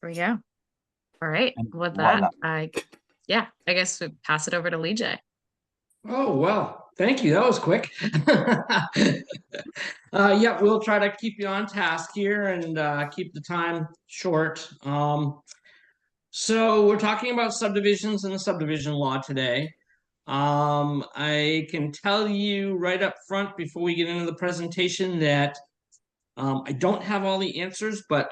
we go. All right. and With that, whatnot. I guess we pass it over to Lee J. Oh, well, thank you. That was quick. Yeah, we'll try to keep you on task here and keep the time short. So we're talking about subdivisions and the subdivision law today. I can tell you right up front before we get into the presentation that I don't have all the answers, but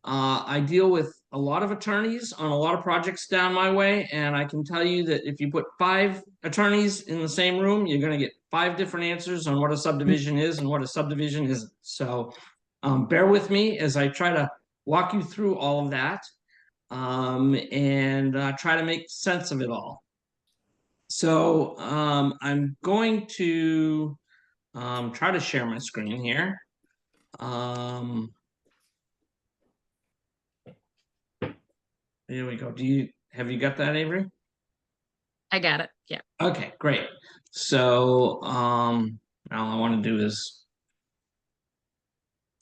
I deal with a lot of attorneys on a lot of projects down my way, and I can tell you that if you put 5 attorneys in the same room, you're going to get 5 different answers on what a subdivision is and what a subdivision isn't. So bear with me as I try to walk you through all of that and try to make sense of it all. So I'm going to try to share my screen here. Here we go. Have you got that, Avery? I got it. Yeah. Okay, great. So now all I want to do is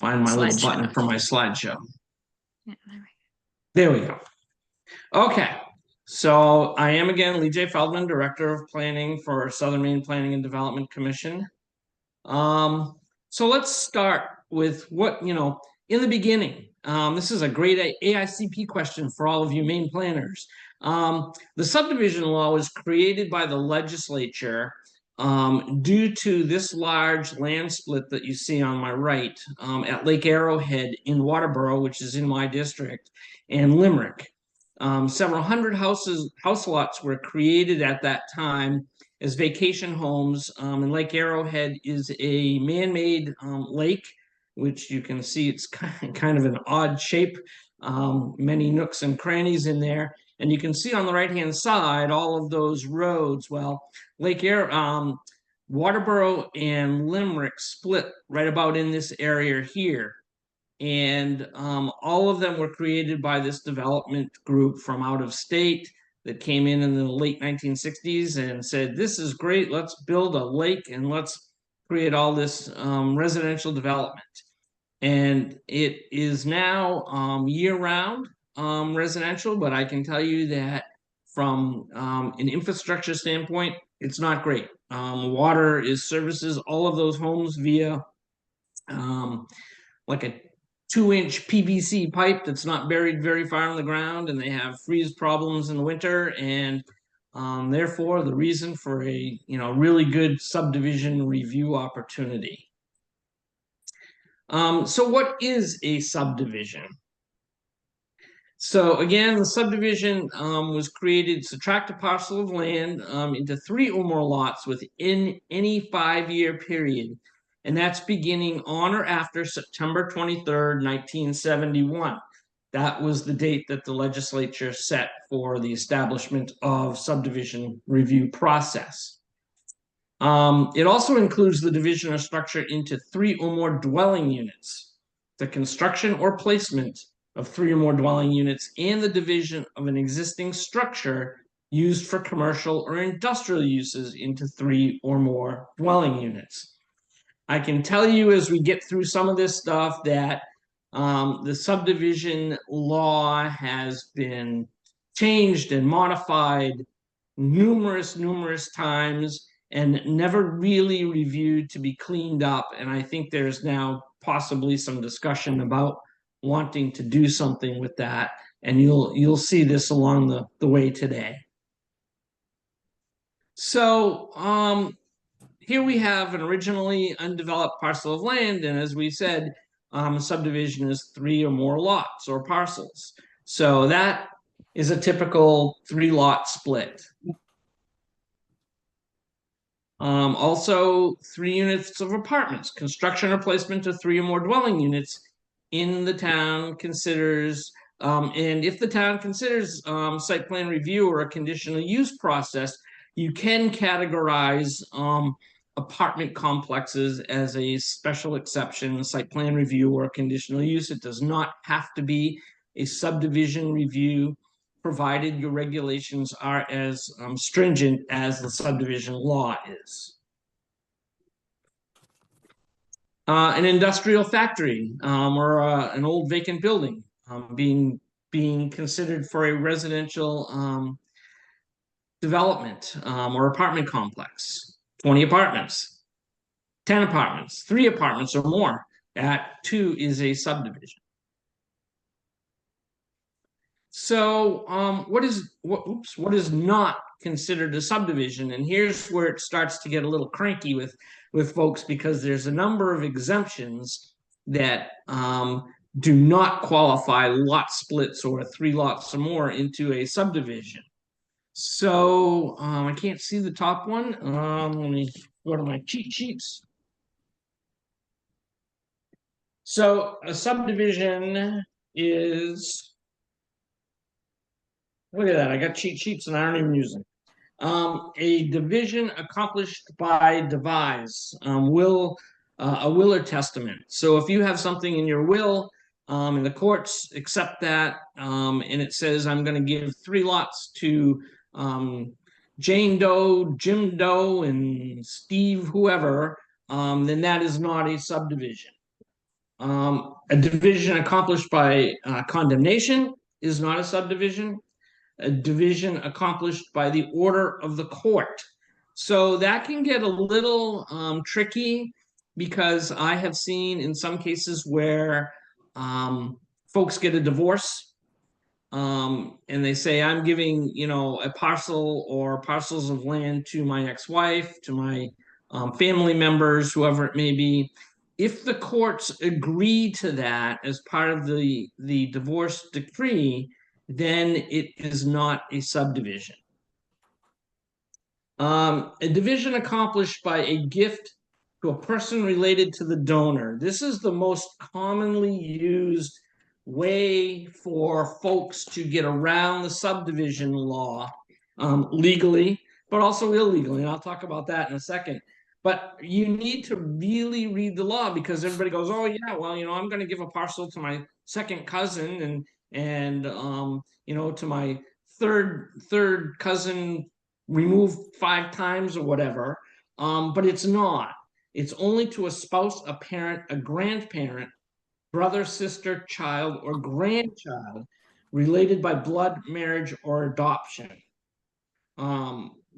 find my little button for my slideshow. Yeah, there we go. Okay. So I am again Lee J. Feldman, Director of Planning for Southern Maine Planning and Development Commission. So let's start with what, in the beginning. This is a great AICP question for all of you Maine planners. The subdivision law was created by the legislature due to this large land split that you see on my right at Lake Arrowhead in Waterboro, which is in my district, and Limerick. Several hundred house lots were created at that time as vacation homes. And Lake Arrowhead is a man-made lake, which you can see it's kind of an odd shape, many nooks and crannies in there. And you can see on the right-hand side all of those roads. Well, Waterboro and Limerick split right about in this area here. And all of them were created by this development group from out of state that came in the late 1960s and said, this is great, let's build a lake and let's create all this residential development. And it is now year-round residential, but I can tell you that from an infrastructure standpoint, it's not great. Water services all of those homes via like a 2-inch PVC pipe that's not buried very far in the ground, and they have freeze problems in the winter, and therefore the reason for a really good subdivision review opportunity. So what is a subdivision? So again, the subdivision was created to subtract a parcel of land into 3 or more lots within any 5-year period. And that's beginning on or after September 23rd, 1971. That was the date that the legislature set for the establishment of subdivision review process. It also includes the division of structure into 3 or more dwelling units, the construction or placement of 3 or more dwelling units, and the division of an existing structure used for commercial or industrial uses into 3 or more dwelling units. I can tell you as we get through some of this stuff that the subdivision law has been changed and modified numerous times and never really reviewed to be cleaned up. And I think there's now possibly some discussion about wanting to do something with that. And you'll see this along the way today. So here we have an originally undeveloped parcel of land, and as we said, a subdivision is 3 or more lots or parcels. So that is a typical 3-lot split. Also, 3 units of apartments, construction or placement of 3 or more dwelling units in the town considers, and if the town considers site plan review or a conditional use process, you can categorize apartment complexes as a special exception, site plan review or conditional use. It does not have to be a subdivision review, provided your regulations are as stringent as the subdivision law is. An industrial factory or an old vacant building being being considered for a residential development or apartment complex. 20 apartments, 10 apartments, 3 apartments or more. That too is a subdivision. So what is not considered a subdivision? And here's where it starts to get a little cranky with folks, because there's a number of exemptions that do not qualify lot splits or 3 lots or more into a subdivision. So I can't see the top one. Let me go to my cheat sheets. So a subdivision is, look at that, I got cheat sheets and I aren't even using. A division accomplished by devise, a will or testament. So if you have something in your will, and the courts accept that, and it says I'm going to give 3 lots to Jane Doe, Jim Doe, and Steve whoever, then that is not a subdivision. A division accomplished by condemnation is not a subdivision. A division accomplished by the order of the court. So that can get a little tricky, because I have seen in some cases where folks get a divorce, and they say, I'm giving, a parcel or parcels of land to my ex-wife, to my family members, whoever it may be. If the courts agree to that as part of the divorce decree, then it is not a subdivision. A division accomplished by a gift to a person related to the donor. This is the most commonly used way for folks to get around the subdivision law, legally, but also illegally. And I'll talk about that in a second. But you need to really read the law, because everybody goes, oh yeah, well, I'm going to give a parcel to my second cousin, and to my third cousin removed 5 times or whatever. But it's not. It's only to a spouse, a parent, a grandparent, brother, sister, child, or grandchild related by blood, marriage, or adoption.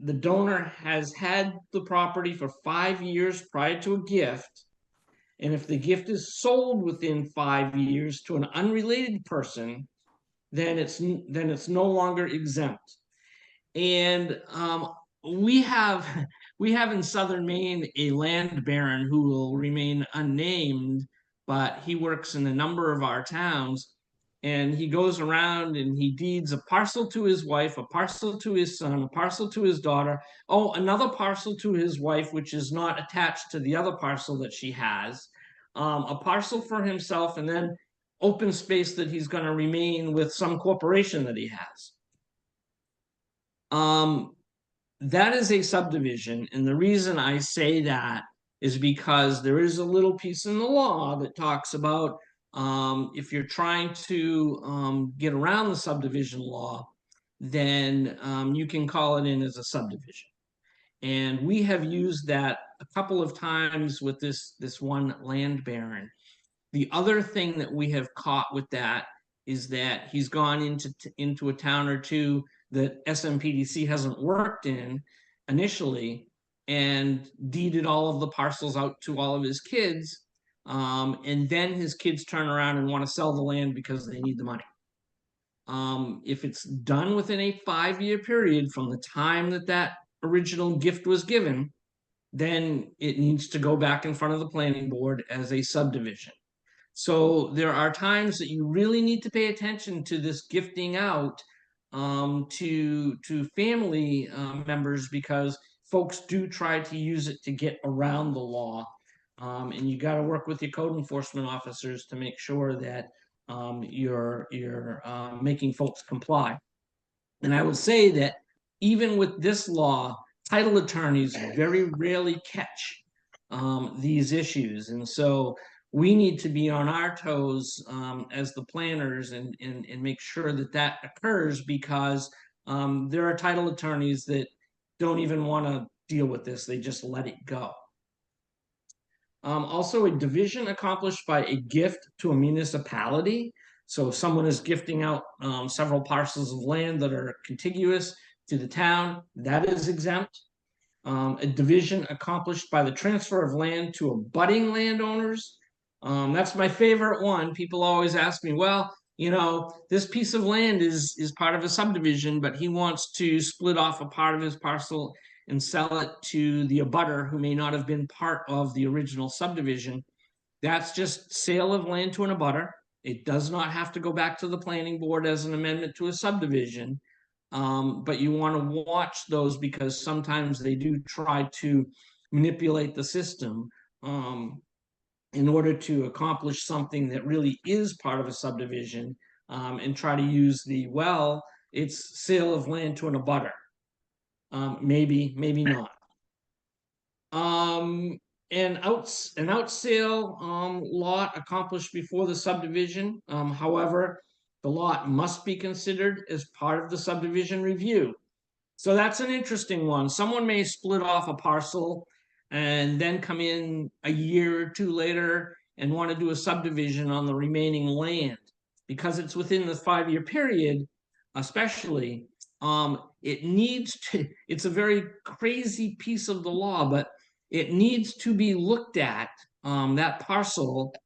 The donor has had the property for 5 years prior to a gift, and if the gift is sold within 5 years to an unrelated person, then it's no longer exempt. And we have in southern Maine a land baron who will remain unnamed, but he works in a number of our towns, and he goes around and he deeds a parcel to his wife, a parcel to his son, a parcel to his daughter, another parcel to his wife, which is not attached to the other parcel that she has, a parcel for himself, and then open space that he's going to remain with some corporation that he has. That is a subdivision, and the reason I say that is because there is a little piece in the law that talks about if you're trying to get around the subdivision law, then you can call it in as a subdivision. And we have used that a couple of times with this one land baron. The other thing that we have caught with that is that he's gone into a town or two that SMPDC hasn't worked in initially, and deeded all of the parcels out to all of his kids, and then his kids turn around and want to sell the land because they need the money. If it's done within a 5-year period from the time that original gift was given, then it needs to go back in front of the planning board as a subdivision. So there are times that you really need to pay attention to this gifting out to family members, because folks do try to use it to get around the law. And you got to work with your code enforcement officers to make sure that you're making folks comply. And I will say that even with this law, title attorneys very rarely catch these issues. And so we need to be on our toes as the planners, and make sure that occurs, because there are title attorneys that don't even want to deal with this. They just let it go. Also, a division accomplished by a gift to a municipality. So if someone is gifting out several parcels of land that are contiguous to the town, that is exempt. A division accomplished by the transfer of land to abutting landowners. That's my favorite one. People always ask me, well, this piece of land is part of a subdivision, but he wants to split off a part of his parcel and sell it to the abutter who may not have been part of the original subdivision. That's just sale of land to an abutter. It does not have to go back to the planning board as an amendment to a subdivision. But you want to watch those because sometimes they do try to manipulate the system in order to accomplish something that really is part of a subdivision, and try to use it's sale of land to an abutter. Maybe not. An out sale lot accomplished before the subdivision. However, the lot must be considered as part of the subdivision review. So that's an interesting one. Someone may split off a parcel and then come in a year or two later and want to do a subdivision on the remaining land. Because it's within the 5-year period, especially, it's a very crazy piece of the law, but it needs to be looked at, that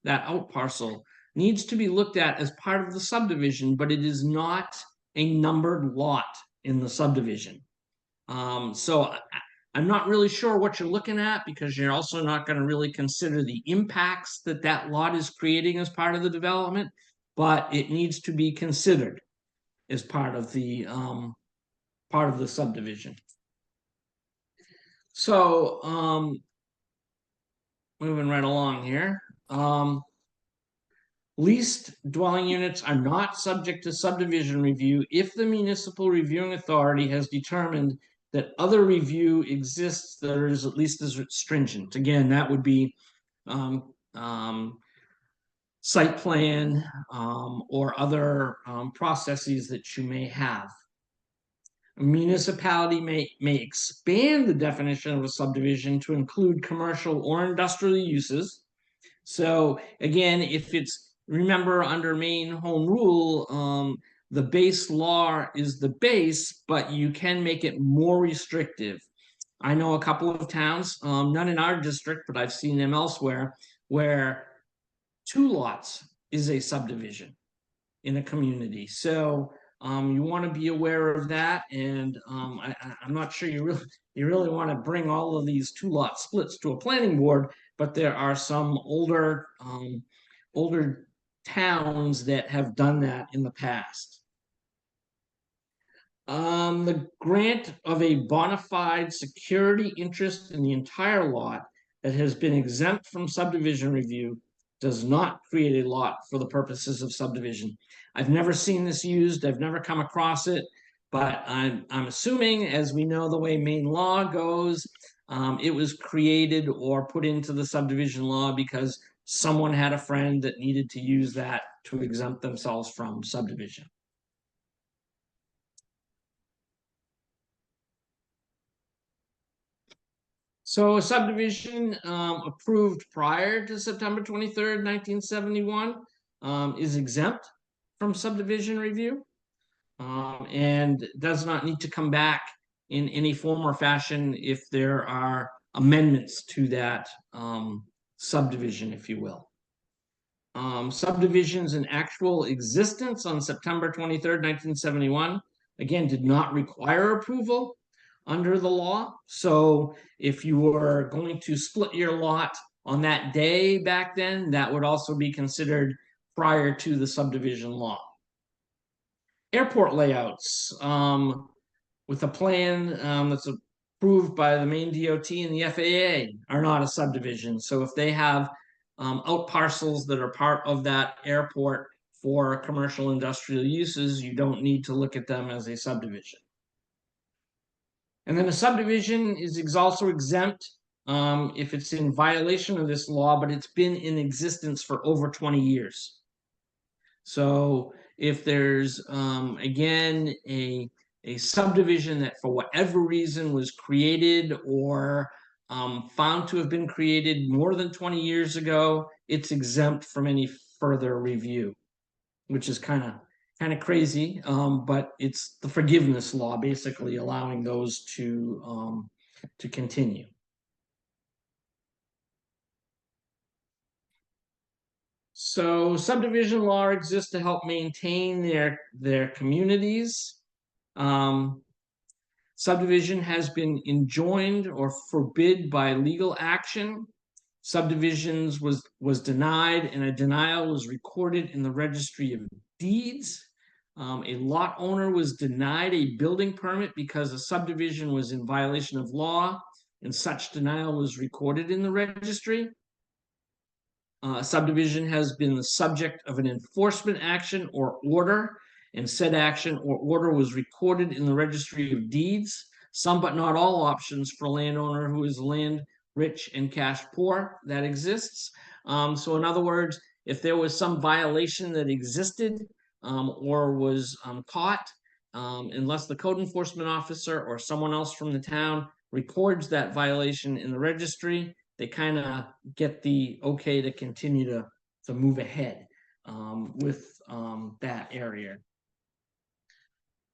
out parcel needs to be looked at as part of the subdivision, but it is not a numbered lot in the subdivision. So I'm not really sure what you're looking at because you're also not going to really consider the impacts that lot is creating as part of the development, but it needs to be considered as part of the subdivision. So moving right along here. Leased dwelling units are not subject to subdivision review if the municipal reviewing authority has determined that other review exists that is at least as stringent. Again, that would be site plan or other processes that you may have. A municipality may expand the definition of a subdivision to include commercial or industrial uses. So again, remember under Maine Home Rule, the base law is the base, but you can make it more restrictive. I know a couple of towns, none in our district, but I've seen them elsewhere, where 2 lots is a subdivision in a community. So you want to be aware of that, and I'm not sure you really want to bring all of these 2-lot splits to a planning board, but there are some older towns that have done that in the past. The grant of a bona fide security interest in the entire lot that has been exempt from subdivision review does not create a lot for the purposes of subdivision. I've never seen this used. I've never come across it, but I'm assuming, as we know the way Maine law goes, it was created or put into the subdivision law because someone had a friend that needed to use that to exempt themselves from subdivision. So a subdivision approved prior to September 23rd, 1971 is exempt from subdivision review and does not need to come back in any form or fashion if there are amendments to that subdivision, if you will. Subdivisions in actual existence on September 23rd, 1971, again, did not require approval under the law. So if you were going to split your lot on that day back then, that would also be considered prior to the subdivision law. Airport layouts with a plan that's approved by the Maine DOT and the FAA are not a subdivision. So if they have out parcels that are part of that airport for commercial industrial uses, you don't need to look at them as a subdivision. And then a subdivision is also exempt if it's in violation of this law, but it's been in existence for over 20 years. So if there's, again, a subdivision that for whatever reason was created or found to have been created more than 20 years ago, it's exempt from any further review. which is kind of crazy. But it's the forgiveness law, basically allowing those to continue. So subdivision law exists to help maintain their communities. Subdivision has been enjoined or forbid by legal action. Subdivisions was denied, and a denial was recorded in the registry of deeds. A lot owner was denied a building permit because a subdivision was in violation of law, and such denial was recorded in the registry. Subdivision has been the subject of an enforcement action or order, and said action or order was recorded in the registry of deeds. Some but not all options for a landowner who is land rich and cash poor that exists. So in other words, if there was some violation that existed or was caught, unless the code enforcement officer or someone else from the town records that violation in the registry, they kind of get the okay to continue to move ahead with that area.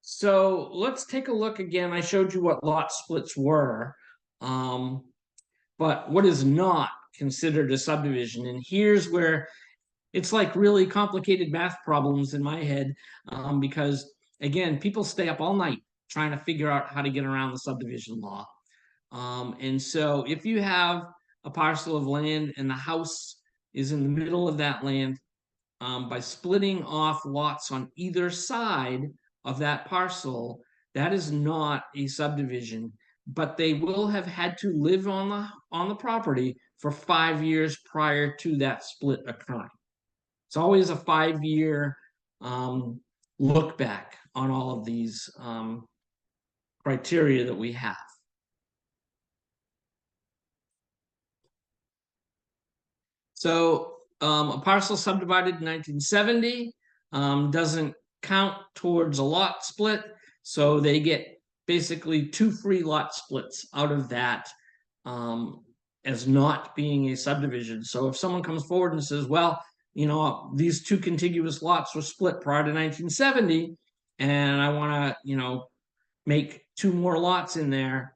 So let's take a look again. I showed you what lot splits were, but what is not considered a subdivision? And here's where it's like really complicated math problems in my head, because again, people stay up all night trying to figure out how to get around the subdivision law. And so if you have a parcel of land and the house is in the middle of that land, by splitting off lots on either side of that parcel, that is not a subdivision, but they will have had to live on the property for 5 years prior to that split occurring. It's always a 5-year look back on all of these criteria that we have. So a parcel subdivided in 1970 doesn't count towards a lot split. So they get basically 2 free lot splits out of that as not being a subdivision. So if someone comes forward and says, well, you know, these 2 contiguous lots were split prior to 1970, and I want to, you know, make 2 more lots in there,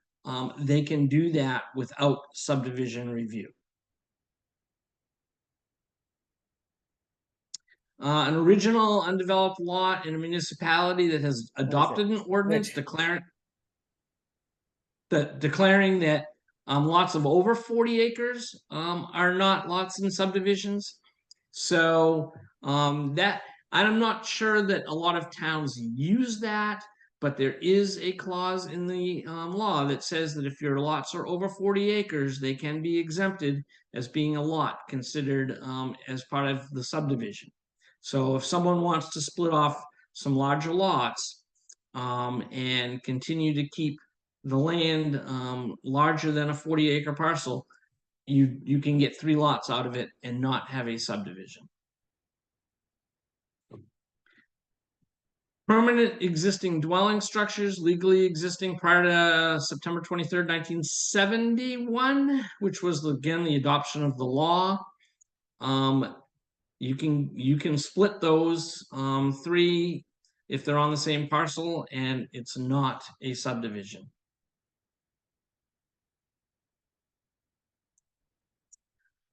they can do that without subdivision review. An original undeveloped lot in a municipality that has adopted an ordinance declaring that lots of over 40 acres are not lots in subdivisions. So that I'm not sure that a lot of towns use that, but there is a clause in the law that says that if your lots are over 40 acres, they can be exempted as being a lot considered as part of the subdivision. So if someone wants to split off some larger lots and continue to keep the land larger than a 40-acre parcel, you can get 3 lots out of it and not have a subdivision. Permanent existing dwelling structures legally existing prior to September 23rd, 1971, which was again the adoption of the law. You can split those 3 if they're on the same parcel, and it's not a subdivision.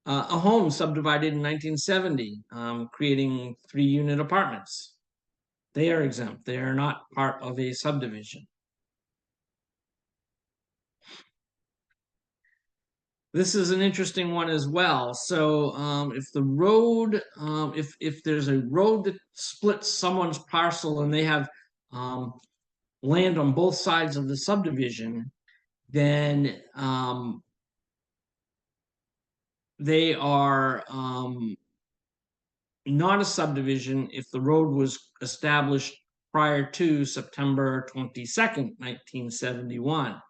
A home subdivided in 1970, creating 3-unit apartments. They are exempt. They are not part of a subdivision. This is an interesting one as well. So if the road, if there's a road that splits someone's parcel and they have land on both sides of the subdivision, then they are not a subdivision if the road was established prior to September 22nd, 1971.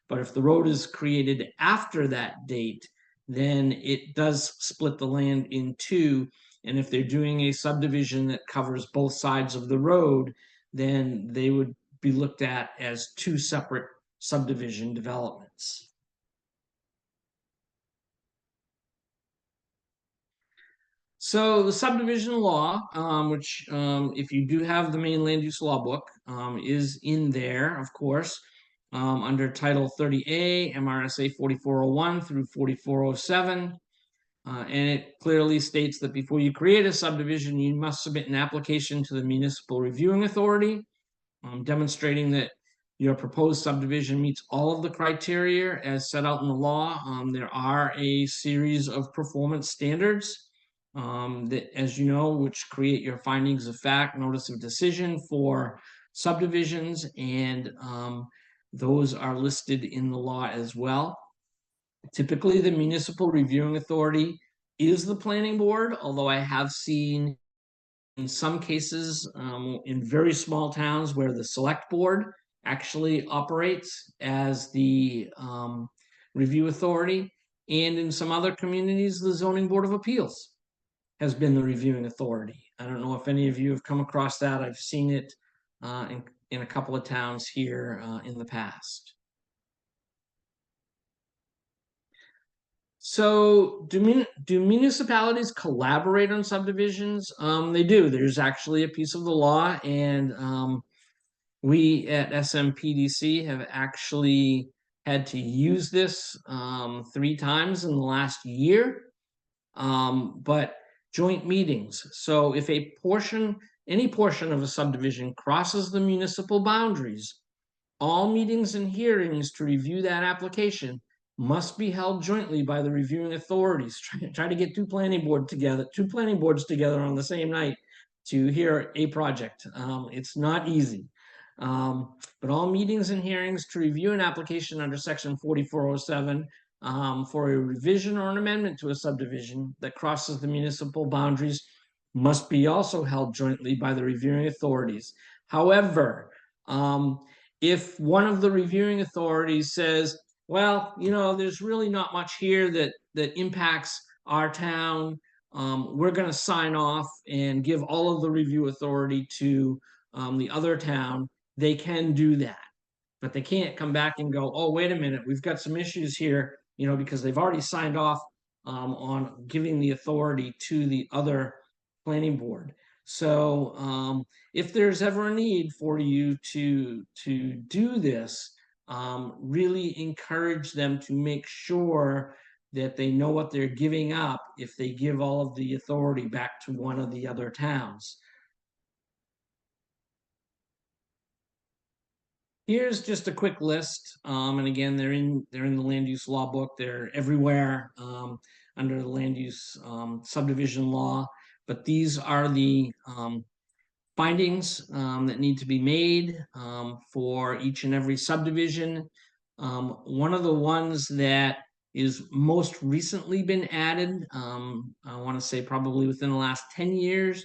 But if the road is created after that date, then it does split the land in 2. And if they're doing a subdivision that covers both sides of the road, then they would be looked at as 2 separate subdivision developments. So the subdivision law, which if you do have the main land use law book, is in there, of course, under Title 30A, MRSA 4401 through 4407. And it clearly states that before you create a subdivision, you must submit an application to the municipal reviewing authority, demonstrating that your proposed subdivision meets all of the criteria as set out in the law. There are a series of performance standards that, as you know, which create your findings of fact, notice of decision for subdivisions, and those are listed in the law as well. Typically, the municipal reviewing authority is the planning board, although I have seen in some cases in very small towns where the select board actually operates as the review authority, and in some other communities, the zoning board of appeals has been the reviewing authority. I don't know if any of you have come across that. I've seen it in a couple of towns here in the past. So do municipalities collaborate on subdivisions? They do. There's actually a piece of the law, and we at SMPDC have actually had to use this 3 times in the last year. But joint meetings. So if any portion of a subdivision crosses the municipal boundaries, all meetings and hearings to review that application must be held jointly by the reviewing authorities. Try to get two planning boards together on the same night to hear a project. It's not easy. But all meetings and hearings to review an application under section 4407 for a revision or an amendment to a subdivision that crosses the municipal boundaries must be also held jointly by the reviewing authorities. However, if one of the reviewing authorities says, well, there's really not much here that impacts our town, we're going to sign off and give all of the review authority to the other town, they can do that. But they can't come back and go, oh, wait a minute, we've got some issues here, because they've already signed off on giving the authority to the other planning board. So if there's ever a need for you to do this, really encourage them to make sure that they know what they're giving up if they give all of the authority back to one of the other towns. Here's just a quick list, and again, they're in the land use law book. They're everywhere under the land use subdivision law. But these are the findings that need to be made for each and every subdivision. One of the ones that is most recently been added, I want to say probably within the last 10 years,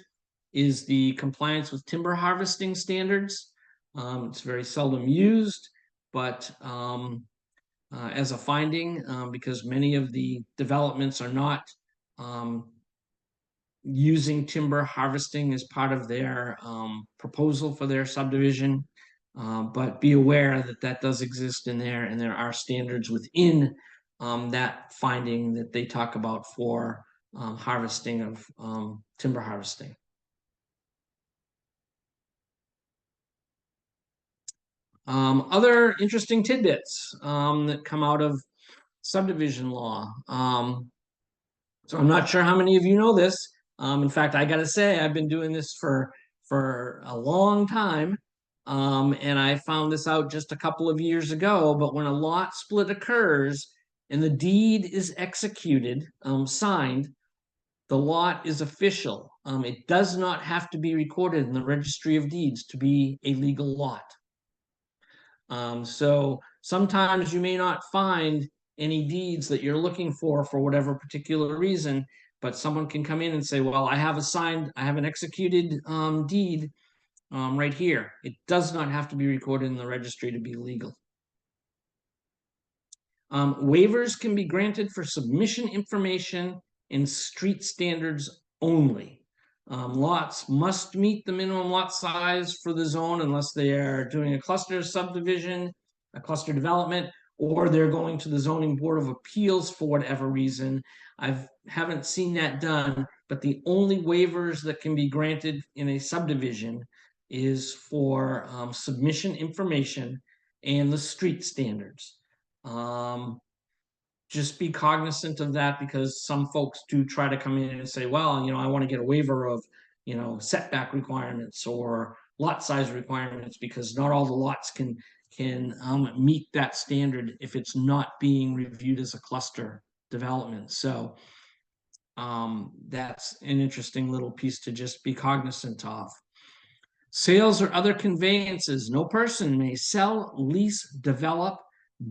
is the compliance with timber harvesting standards. It's very seldom used, but as a finding, because many of the developments are not using timber harvesting as part of their proposal for their subdivision. But be aware that that does exist in there, and there are standards within that finding that they talk about for harvesting of timber harvesting. Other interesting tidbits that come out of subdivision law. So I'm not sure how many of you know this. In fact, I gotta say, I've been doing this for a long time. And I found this out just a couple of years ago, but when a lot split occurs and the deed is executed, signed, the lot is official. It does not have to be recorded in the registry of deeds to be a legal lot. So sometimes you may not find any deeds that you're looking for whatever particular reason, but someone can come in and say, well, I have an executed deed right here. It does not have to be recorded in the registry to be legal. Waivers can be granted for submission information and street standards only. Lots must meet the minimum lot size for the zone unless they are doing a cluster subdivision, a cluster development, or they're going to the zoning board of appeals for whatever reason. Haven't seen that done, but the only waivers that can be granted in a subdivision is for submission information and the street standards. Just be cognizant of that, because some folks do try to come in and say, well, I want to get a waiver of, setback requirements or lot size requirements, because not all the lots can meet that standard if it's not being reviewed as a cluster development. So that's an interesting little piece to just be cognizant of. Sales or other conveyances. No person may sell, lease, develop,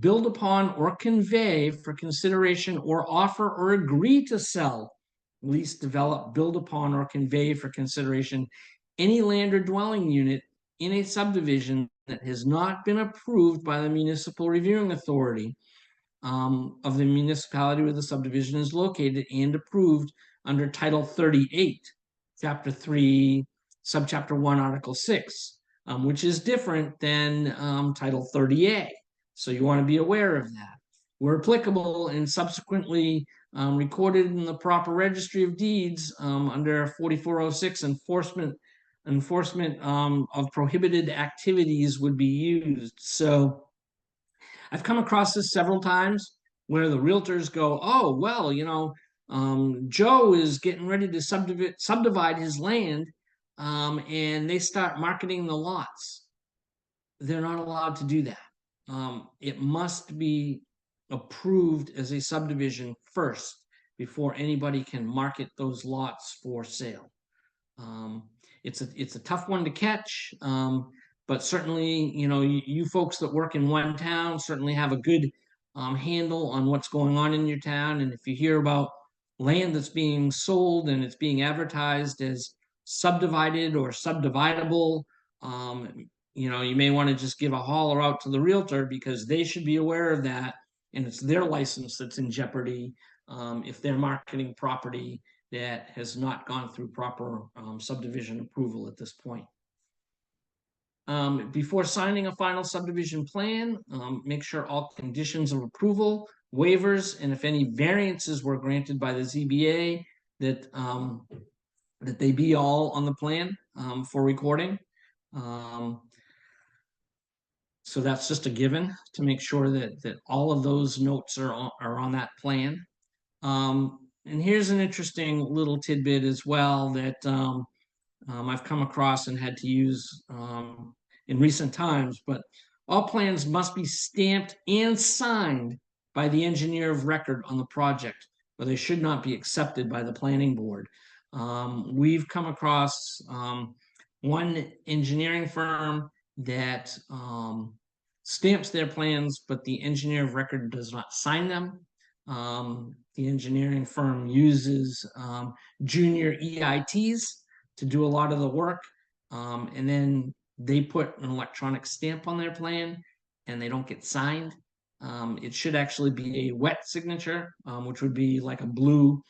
build upon, or convey for consideration or offer or agree to sell, lease, develop, build upon, or convey for consideration any land or dwelling unit in a subdivision that has not been approved by the municipal reviewing authority of the municipality where the subdivision is located and approved under Title 38, Chapter 3, Subchapter 1, Article 6, which is different than Title 30A. So you want to be aware of that. Where applicable and subsequently recorded in the proper registry of deeds under 4406, enforcement of prohibited activities would be used. So I've come across this several times where the realtors go, oh, well, Joe is getting ready to subdivide his land, and they start marketing the lots. They're not allowed to do that. It must be approved as a subdivision first before anybody can market those lots for sale. It's a tough one to catch, but certainly, you folks that work in one town certainly have a good handle on what's going on in your town. And if you hear about land that's being sold and it's being advertised as subdivided or subdividable, you may want to just give a holler out to the realtor, because they should be aware of that, and it's their license that's in jeopardy if they're marketing property that has not gone through proper subdivision approval at this point. Before signing a final subdivision plan, make sure all conditions of approval, waivers, and if any variances were granted by the ZBA, that they be all on the plan for recording. So that's just a given, to make sure that all of those notes are on that plan. And here's an interesting little tidbit as well that I've come across and had to use in recent times, but all plans must be stamped and signed by the engineer of record on the project, or they should not be accepted by the planning board. We've come across one engineering firm that stamps their plans, but the engineer of record does not sign them. The engineering firm uses junior EITs to do a lot of the work, and then they put an electronic stamp on their plan and they don't get signed. It should actually be a wet signature, which would be like a blue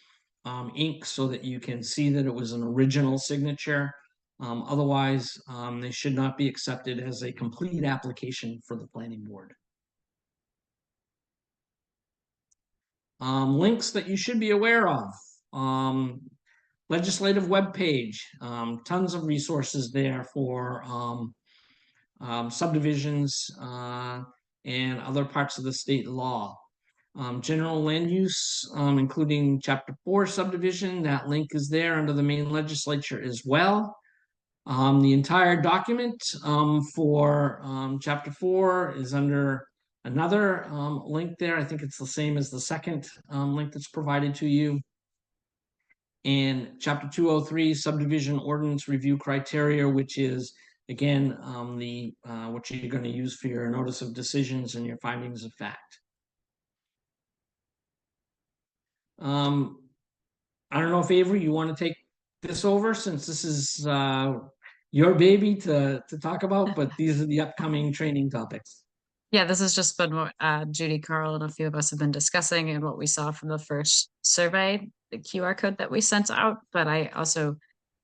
ink, so that you can see that it was an original signature. Otherwise, they should not be accepted as a complete application for the planning board. Links that you should be aware of. Legislative webpage, tons of resources there for subdivisions and other parts of the state law. General land use, including Chapter 4 subdivision, that link is there under the main legislature as well. The entire document for Chapter 4 is under another link there. I think it's the same as the second link that's provided to you. And Chapter 203 subdivision ordinance review criteria, which is again what you're going to use for your notice of decisions and your findings of fact. I don't know if Avery, you want to take this over, since this is your baby to talk about, but these are the upcoming training topics. Yeah, this has just been what Judy, Carl, and a few of us have been discussing, and what we saw from the first survey, the QR code that we sent out. But I also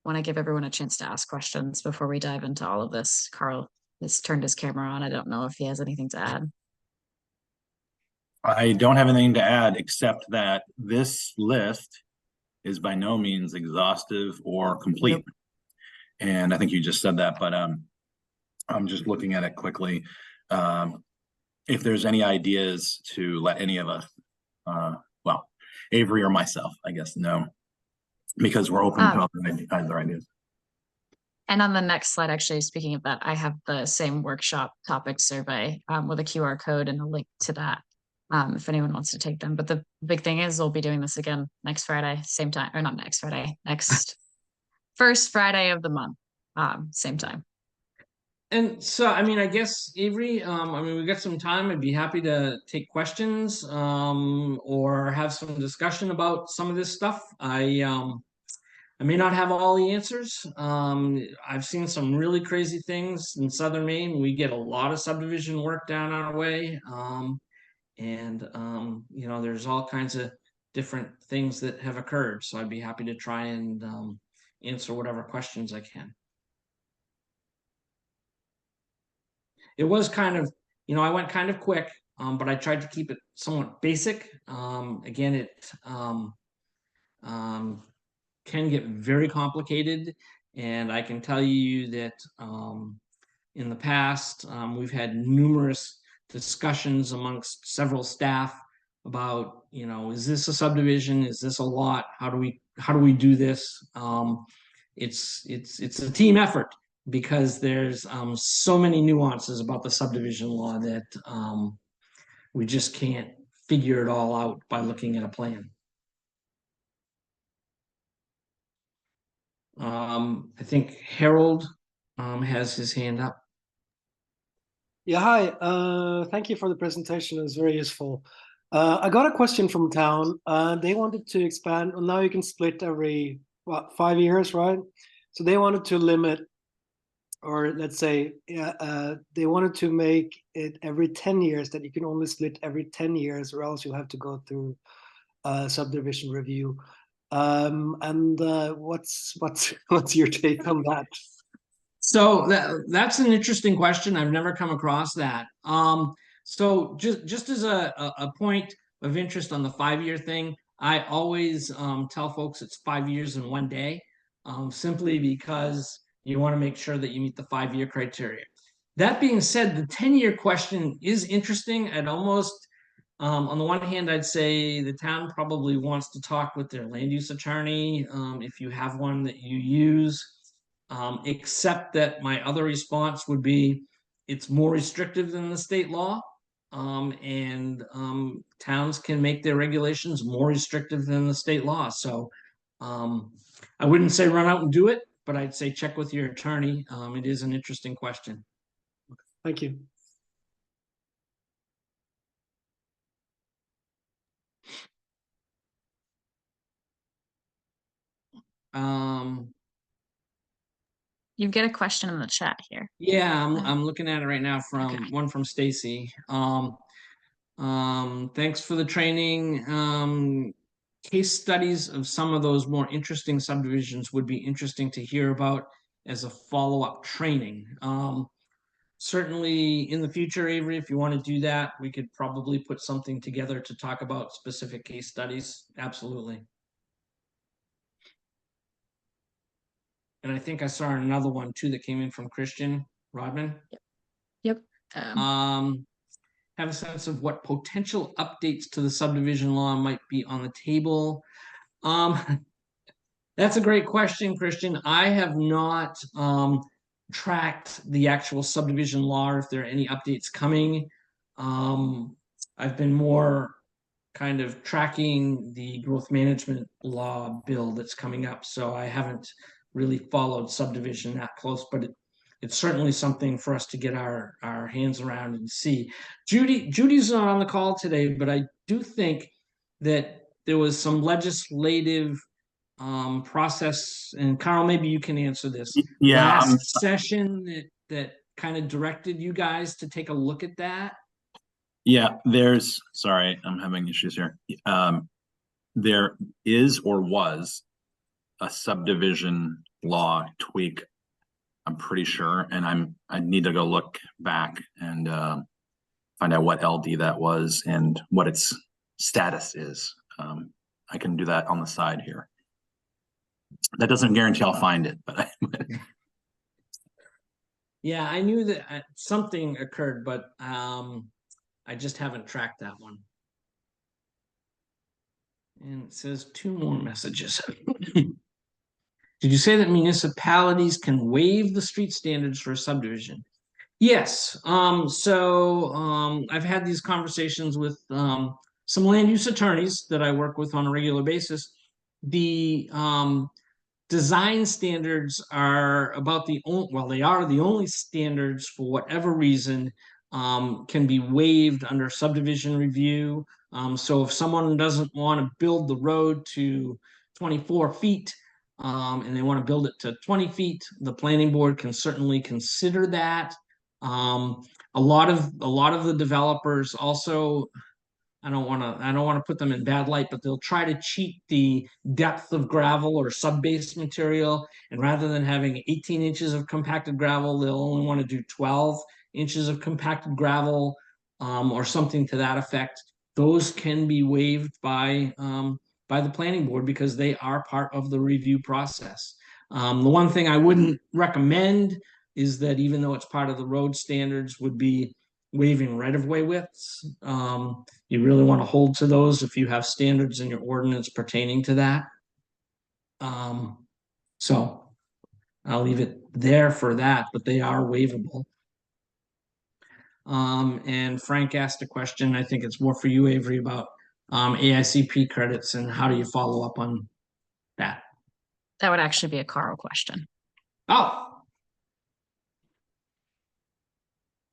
want to give everyone a chance to ask questions before we dive into all of this. Carl has turned his camera on. I don't know if he has anything to add. I don't have anything to add except that this list is by no means exhaustive or complete. Nope. And I think you just said that, but I'm just looking at it quickly. If there's any ideas to let any of us, well, Avery or myself, I guess, know, because we're open to other ideas. And on the next slide, actually, speaking of that, I have the same workshop topic survey with a QR code and a link to that if anyone wants to take them. But the big thing is we'll be doing this again next Friday, same time, or not next Friday, next first Friday of the month, same time. And so, I mean, I guess, Avery, I mean, we got some time. I'd be happy to take questions or have some discussion about some of this stuff. I may not have all the answers. I've seen some really crazy things in Southern Maine. We get a lot of subdivision work down our way. You know, there's all kinds of different things that have occurred. So I'd be happy to try and answer whatever questions I can. It was kind of, you know, I went kind of quick, but I tried to keep it somewhat basic. Again, it can get very complicated, and I can tell you that in the past, we've had numerous discussions amongst several staff about, you know, is this a subdivision? Is this a lot? How do we do this? It's a team effort because there's so many nuances about the subdivision law that we just can't figure it all out by looking at a plan. I think Harold has his hand up. Yeah, hi. Thank you for the presentation. It was very useful. I got a question from town. They wanted to expand. Well, now you can split every, what, 5 years, right? So they wanted to limit, or let's say, they wanted to make it every 10 years, that you can only split every 10 years, or else you'll have to go through subdivision review. What's your take on that? So that's an interesting question. I've never come across that. So just as a point of interest on the 5-year thing, I always tell folks it's 5 years in 1 day, simply because you want to make sure that you meet the 5-year criteria. That being said, the 10-year question is interesting. I'd almost, on the one hand, I'd say the town probably wants to talk with their land use attorney, if you have one that you use. Except that my other response would be it's more restrictive than the state law, and towns can make their regulations more restrictive than the state law. So I wouldn't say run out and do it, but I'd say check with your attorney. It is an interesting question. Thank you. You get a question in the chat here. Yeah, I'm looking at it right now from one from Stacy. Thanks for the training. Case studies of some of those more interesting subdivisions would be interesting to hear about as a follow-up training. Certainly in the future, Avery, if you want to do that, we could probably put something together to talk about specific case studies. Absolutely. And I think I saw another one too that came in from Christian Rodman. Yep. Have a sense of what potential updates to the subdivision law might be on the table. That's a great question, Christian. I have not tracked the actual subdivision law, if there are any updates coming. I've been more kind of tracking the growth management law bill that's coming up, so I haven't really followed subdivision that close, but it's certainly something for us to get our hands around and see. Judy's not on the call today, but I do think that there was some legislative process, and Carl, maybe you can answer this. Yeah, last session that kind of directed you guys to take a look at that. Yeah, sorry, I'm having issues here. There is or was a subdivision law tweak, I'm pretty sure, and I need to go look back and find out what LD that was and what its status is. I can do that on the side here. That doesn't guarantee I'll find it, but Yeah, I knew that something occurred, but I just haven't tracked that one. And it says 2 more messages. Did you say that municipalities can waive the street standards for a subdivision? Yes. I've had these conversations with some land use attorneys that I work with on a regular basis. The design standards are about the only, well, they are the only standards for whatever reason can be waived under subdivision review. So if someone doesn't want to build the road to 24 feet and they want to build it to 20 feet, the planning board can certainly consider that. A lot of the developers also, I don't want to put them in bad light, but they'll try to cheat the depth of gravel or sub-base material. And rather than having 18 inches of compacted gravel, they'll only want to do 12 inches of compacted gravel or something to that effect. Those can be waived by the planning board because they are part of the review process. The one thing I wouldn't recommend is that even though it's part of the road standards would be waiving right-of-way widths. You really want to hold to those if you have standards in your ordinance pertaining to that. So I'll leave it there for that, but they are waivable. And Frank asked a question, I think it's more for you, Avery, about AICP credits and how do you follow up on that? That would actually be a Carl question. Oh,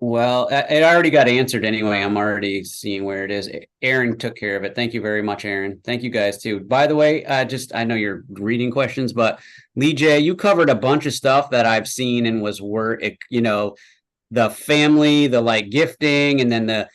Well, it already got answered anyway. I'm already seeing where it is. Aaron took care of it. Thank you very much, Aaron. Thank you guys too. By the way, I know you're reading questions, but Lee J, you covered a bunch of stuff that I've seen and was the family, the like gifting, and then the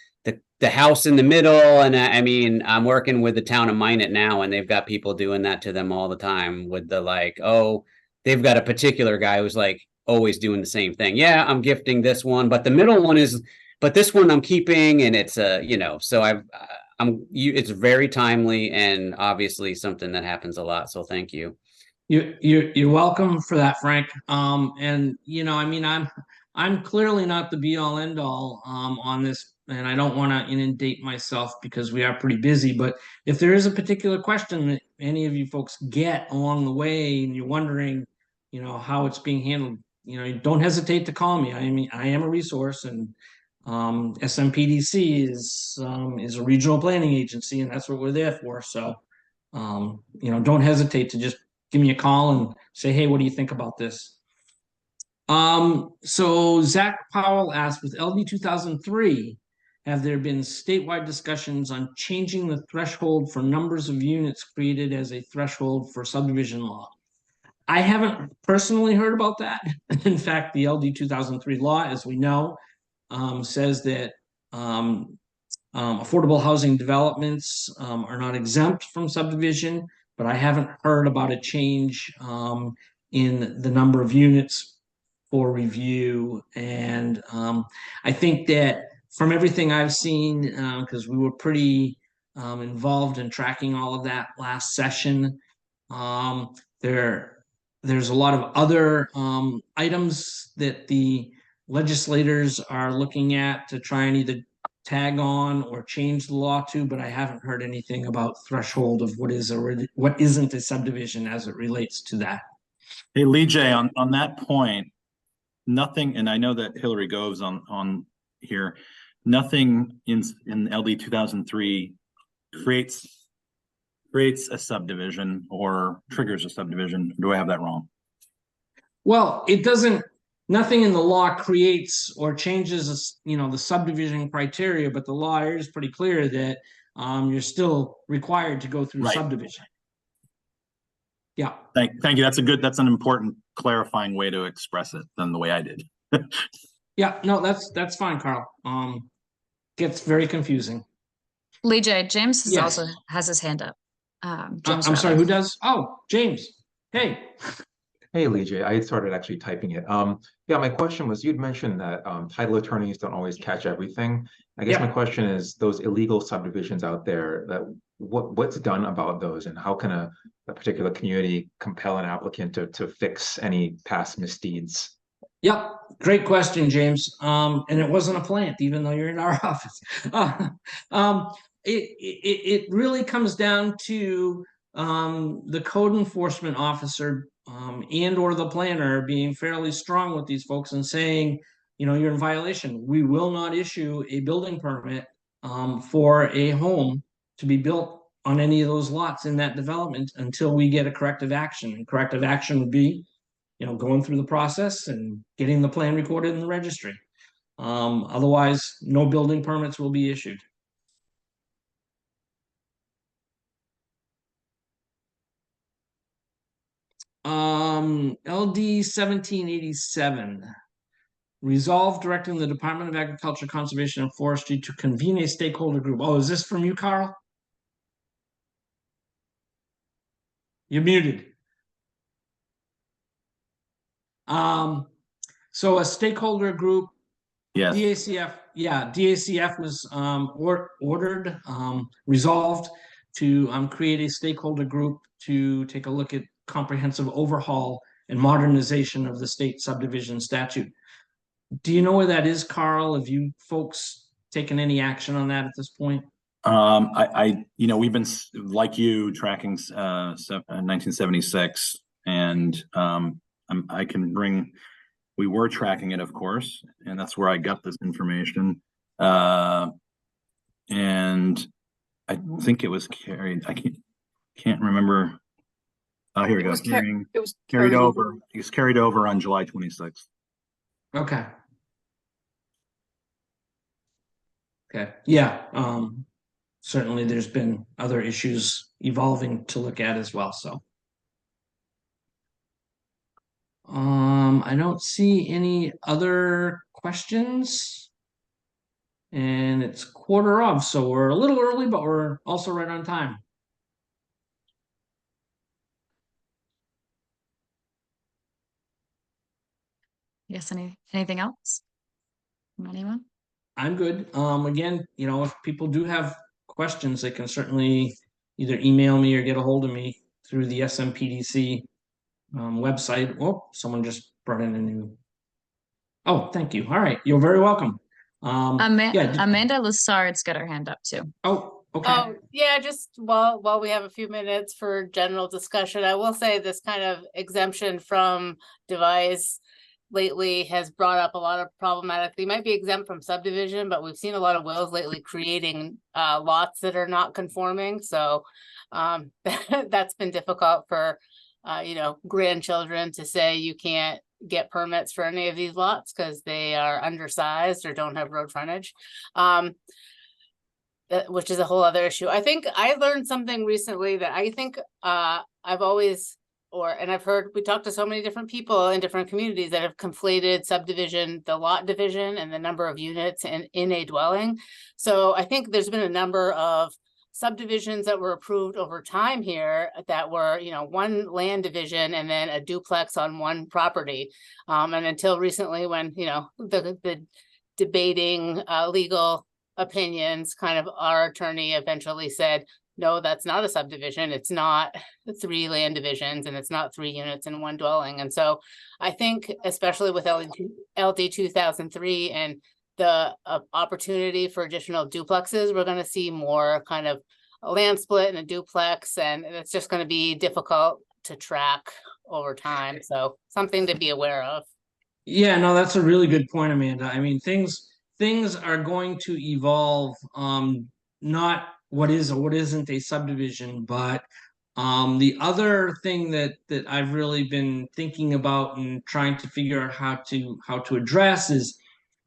house in the middle. And I mean, I'm working with the town of Minot now, and they've got people doing that to them all the time with the like, oh, they've got a particular guy who's like always doing the same thing. Yeah, I'm gifting this one, but the middle one is, but this one I'm keeping, and it's so it's very timely and obviously something that happens a lot. So thank you. You're welcome for that, Frank. And I mean, I'm clearly not the be all end all on this, and I don't want to inundate myself because we are pretty busy. But if there is a particular question that any of you folks get along the way and you're wondering, how it's being handled, don't hesitate to call me. I mean, I am a resource, and SMPDC is a regional planning agency, and that's what we're there for. So, don't hesitate to just give me a call and say, hey, what do you think about this? So Zach Powell asked, with LD 2003, have there been statewide discussions on changing the threshold for numbers of units created as a threshold for subdivision law? I haven't personally heard about that. In fact, the LD 2003 law, as we know, says that affordable housing developments are not exempt from subdivision, but I haven't heard about a change in the number of units for review. And I think that from everything I've seen, because we were pretty involved in tracking all of that last session, there's a lot of other items that the legislators are looking at to try and either tag on or change the law to, but I haven't heard anything about threshold of what isn't a subdivision as it relates to that. Hey, Lee J, on that point, nothing, and I know that Hillary Gove's on here, nothing in LD 2003 creates a subdivision or triggers a subdivision. Do I have that wrong? Well, it doesn't, nothing in the law creates or changes, the subdivision criteria, but the law is pretty clear that you're still required to go through subdivision. Yeah. Thank you. That's an important clarifying way to express it than the way I did. Yeah, no, that's fine, Carl. Gets very confusing. Lee J, James Yes. also has his hand up. I'm sorry, who does? Oh, James. Hey. Hey, Lee J. I had started actually typing it. Yeah, my question was, you'd mentioned that title attorneys don't always catch everything. I guess my Yeah. question is, those illegal subdivisions out there, that what's done about those, and how can a particular community compel an applicant to fix any past misdeeds? Yep, great question, James. And it wasn't a plant, even though you're in our office. Um, it really comes down to the code enforcement officer and or the planner being fairly strong with these folks and saying, you know, you're in violation. We will not issue a building permit for a home to be built on any of those lots in that development until we get a corrective action. And corrective action would be, you know, going through the process and getting the plan recorded in the registry. Otherwise, no building permits will be issued. LD 1787. Resolve directing the Department of Agriculture, Conservation, and Forestry to convene a stakeholder group. Oh, is this from you, Carl? You're muted. So a stakeholder group, Yes. DACF, yeah, DACF was ordered, resolved to create a stakeholder group to take a look at comprehensive overhaul and modernization of the state subdivision statute. Do you know where that is, Carl? Have you folks taken any action on that at this point? You know, we've been like you tracking 1976, and I can bring. We were tracking it, of course, and that's where I got this information. And I think it was carried. I can't remember. Oh, here we go. It was Carried over. It was carried over on July 26th. Okay. Okay. Yeah. Certainly there's been other issues evolving to look at as well. So I don't see any other questions. And it's 1:15, so we're a little early, but we're also right on time. Yes, anything else from anyone? I'm good. Again, you know, if people do have questions, they can certainly either email me or get a hold of me through the SMPDC website. Oh, someone just brought in a new. Oh, thank you. All right, you're very welcome. Yeah. Amanda Lassard's got her hand up too. Oh, okay. Oh, yeah, just while we have a few minutes for general discussion, I will say this kind of exemption from devise lately has brought up a lot of problematic. They might be exempt from subdivision, but we've seen a lot of wills lately creating lots that are not conforming. So that's been difficult for you know, grandchildren to say you can't get permits for any of these lots because they are undersized or don't have road frontage. Which is a whole other issue. I think I learned something recently that I think I've always, and I've heard, we talked to so many different people in different communities that have conflated subdivision, the lot division, and the number of units in a dwelling. So I think there's been a number of subdivisions that were approved over time here that were, you know, one land division and then a duplex on one property. And until recently, when, you know, the debating legal opinions, kind of our attorney eventually said, no, that's not a subdivision. It's not 3 land divisions and it's not 3 units in one dwelling. And so I think, especially with LD 2003 and the opportunity for additional duplexes, we're going to see more kind of a land split and a duplex, and it's just going to be difficult to track over time. So something to be aware of. Yeah, no, that's a really good point, Amanda. I mean, things are going to evolve, not what is or what isn't a subdivision, but the other thing that I've really been thinking about and trying to figure out how to address is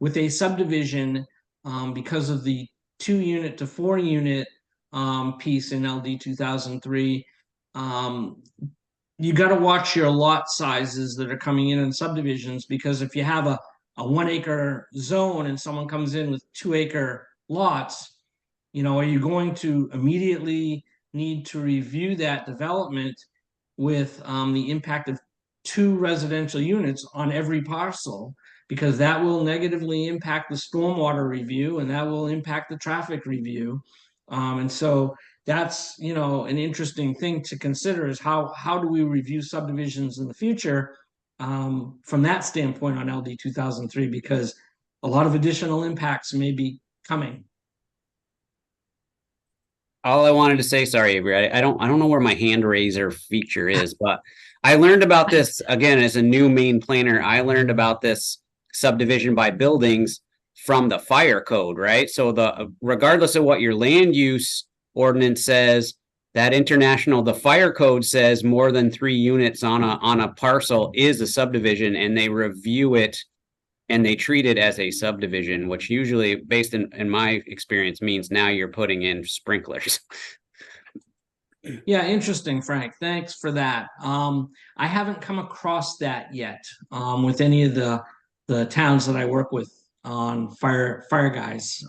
with a subdivision, because of the 2-unit to 4-unit piece in LD 2003, you got to watch your lot sizes that are coming in subdivisions, because if you have a 1-acre zone and someone comes in with 2-acre lots, you know, are you going to immediately need to review that development with the impact of 2 residential units on every parcel, because that will negatively impact the stormwater review and that will impact the traffic review. And so that's, you know, an interesting thing to consider, is how do we review subdivisions in the future from that standpoint on LD 2003, because a lot of additional impacts may be coming. All I wanted to say, sorry, Avery, I don't know where my hand raiser feature is, but I learned about this again as a new Maine planner. I learned about this subdivision by buildings from the fire code, right? So regardless of what your land use ordinance says, that the fire code says more than 3 units on a parcel is a subdivision, and they review it and they treat it as a subdivision, which usually, based in my experience, means now you're putting in sprinklers. Yeah, interesting, Frank. Thanks for that. I haven't come across that yet with any of the towns that I work with on fire guys.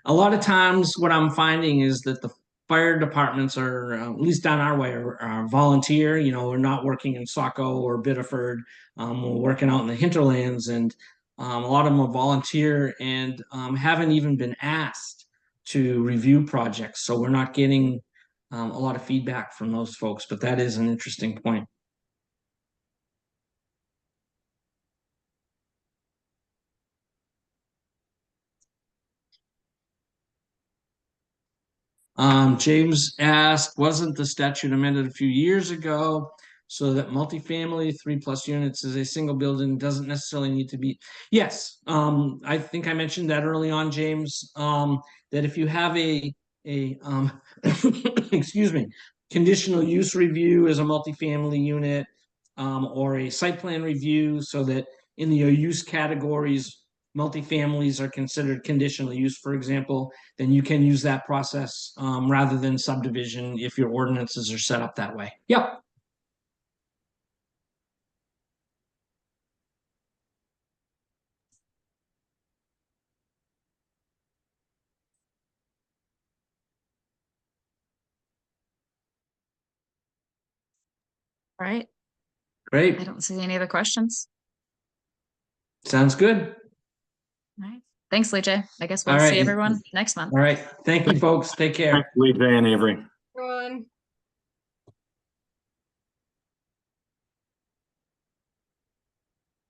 A lot of times what I'm finding is that the fire departments are, at least down our way, are volunteer. You know, we're not working in Saco or Biddeford. We're working out in the hinterlands, and a lot of them are volunteer and haven't even been asked to review projects. So we're not getting a lot of feedback from those folks, but that is an interesting point. James asked, wasn't the statute amended a few years ago so that multifamily 3+ units is a single building, doesn't necessarily need to be? Yes, I think I mentioned that early on, James, that if you have a excuse me, conditional use review as a multifamily unit, or a site plan review, so that in the use categories, multifamilies are considered conditional use, for example, then you can use that process rather than subdivision if your ordinances are set up that way. Yep. All right. I Great. don't see any other questions. Sounds good. All right. Thanks, Lee J. I guess we'll All right. see everyone next month. All right. Thank you, folks. Take care. Thanks, Lee J and Avery.